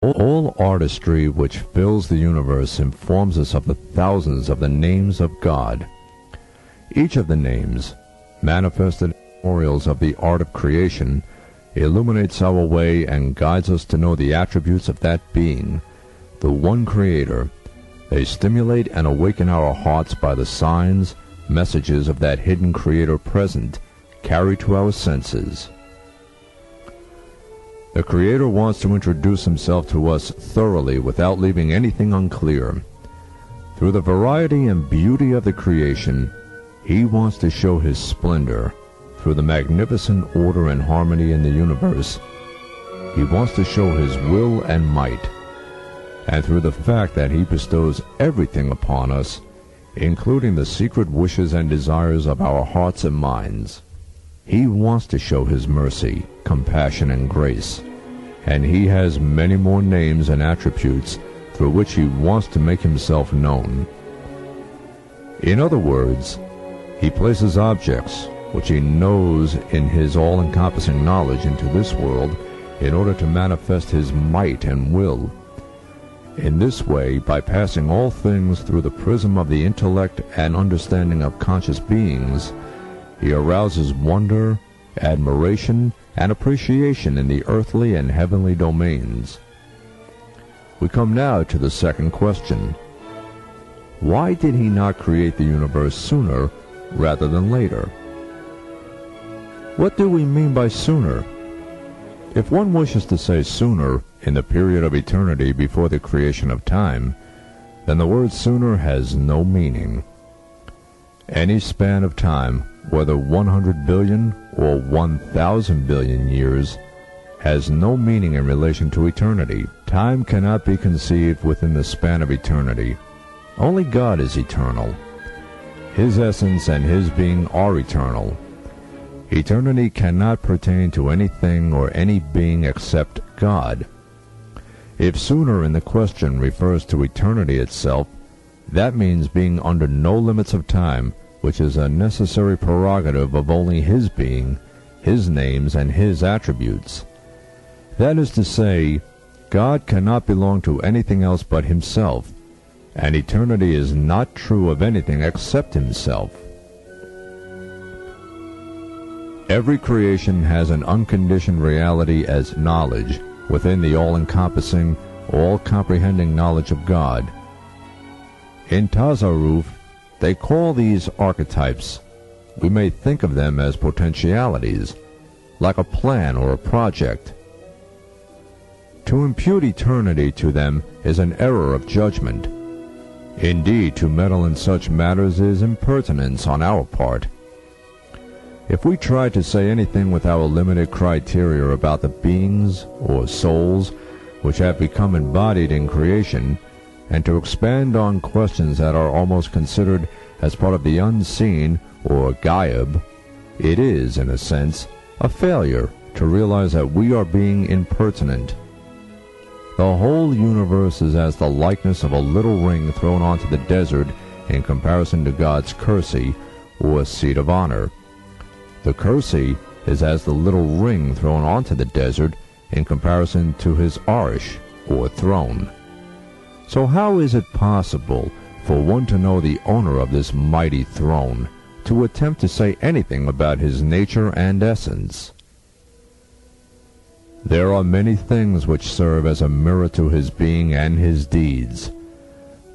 All artistry which fills the universe informs us of the thousands of the names of God. Each of the names, manifested memorials of the art of creation, illuminates our way and guides us to know the attributes of that being, the one Creator. They stimulate and awaken our hearts by the signs, messages of that hidden Creator present, carried to our senses. The Creator wants to introduce Himself to us thoroughly without leaving anything unclear. Through the variety and beauty of the creation, He wants to show His splendor. Through the magnificent order and harmony in the universe, He wants to show His will and might. And through the fact that He bestows everything upon us, including the secret wishes and desires of our hearts and minds, He wants to show His mercy, compassion, and grace. And He has many more names and attributes through which He wants to make Himself known. In other words, He places objects which He knows in His all-encompassing knowledge into this world in order to manifest His might and will. In this way, by passing all things through the prism of the intellect and understanding of conscious beings, He arouses wonder, admiration, and appreciation in the earthly and heavenly domains. We come now to the second question. Why did He not create the universe sooner rather than later? What do we mean by sooner? If one wishes to say sooner in the period of eternity before the creation of time, then the word sooner has no meaning. Any span of time, whether 100 billion or 1,000 billion years, has no meaning in relation to eternity. Time cannot be conceived within the span of eternity. Only God is eternal. His essence and His being are eternal. Eternity cannot pertain to anything or any being except God. If sooner in the question refers to eternity itself, that means being under no limits of time, which is a necessary prerogative of only His being, His names, and His attributes. That is to say, God cannot belong to anything else but Himself, and eternity is not true of anything except Himself. Every creation has an unconditioned reality as knowledge within the all-encompassing, all-comprehending knowledge of God. In Tasawwuf, they call these archetypes. We may think of them as potentialities, like a plan or a project. To impute eternity to them is an error of judgment. Indeed, to meddle in such matters is impertinence on our part. If we try to say anything with our limited criteria about the beings or souls which have become embodied in creation, and to expand on questions that are almost considered as part of the unseen or ghaib, it is, in a sense, a failure to realize that we are being impertinent. The whole universe is as the likeness of a little ring thrown onto the desert in comparison to God's kursi, or seat of honor. The kursi is as the little ring thrown onto the desert in comparison to His arsh, or throne. So how is it possible for one to know the owner of this mighty throne, to attempt to say anything about His nature and essence? There are many things which serve as a mirror to His being and His deeds.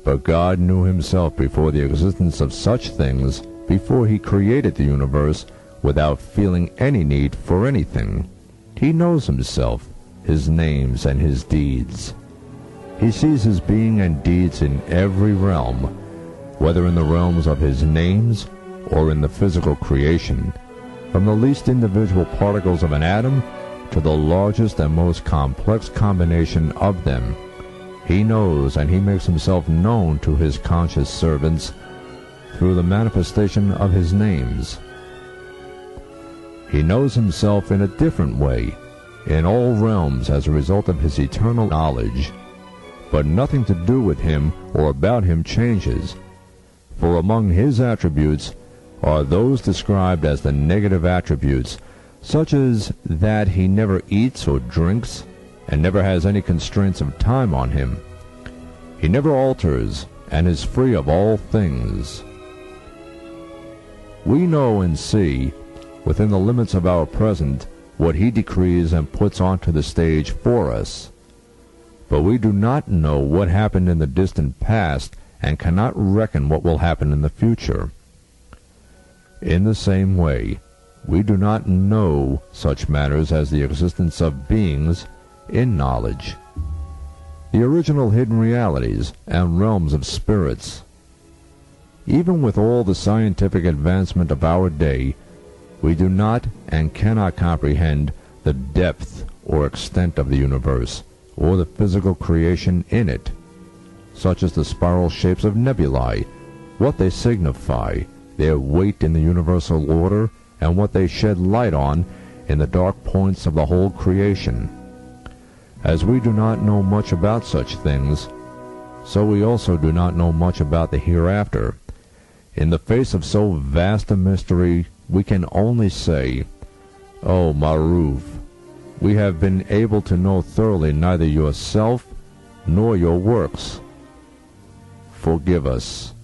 But God knew Himself before the existence of such things, before He created the universe, without feeling any need for anything. He knows Himself, His names, and His deeds. He sees His being and deeds in every realm, whether in the realms of His names or in the physical creation, from the least individual particles of an atom to the largest and most complex combination of them. He knows, and He makes Himself known to His conscious servants through the manifestation of His names. He knows Himself in a different way, in all realms as a result of His eternal knowledge. But nothing to do with Him or about Him changes, for among His attributes are those described as the negative attributes, such as that He never eats or drinks, and never has any constraints of time on him. He never alters, and is free of all things. We know and see, within the limits of our present, what he decrees and puts onto the stage for us. But we do not know what happened in the distant past, and cannot reckon what will happen in the future. In the same way, we do not know such matters as the existence of beings in knowledge, the original hidden realities and realms of spirits. Even with all the scientific advancement of our day, we do not and cannot comprehend the depth or extent of the universe, or the physical creation in it, such as the spiral shapes of nebulae, what they signify, their weight in the universal order, and what they shed light on in the dark points of the whole creation. As we do not know much about such things, so we also do not know much about the hereafter. In the face of so vast a mystery, we can only say, "O Maruv, we have been able to know thoroughly neither yourself nor your works. Forgive us."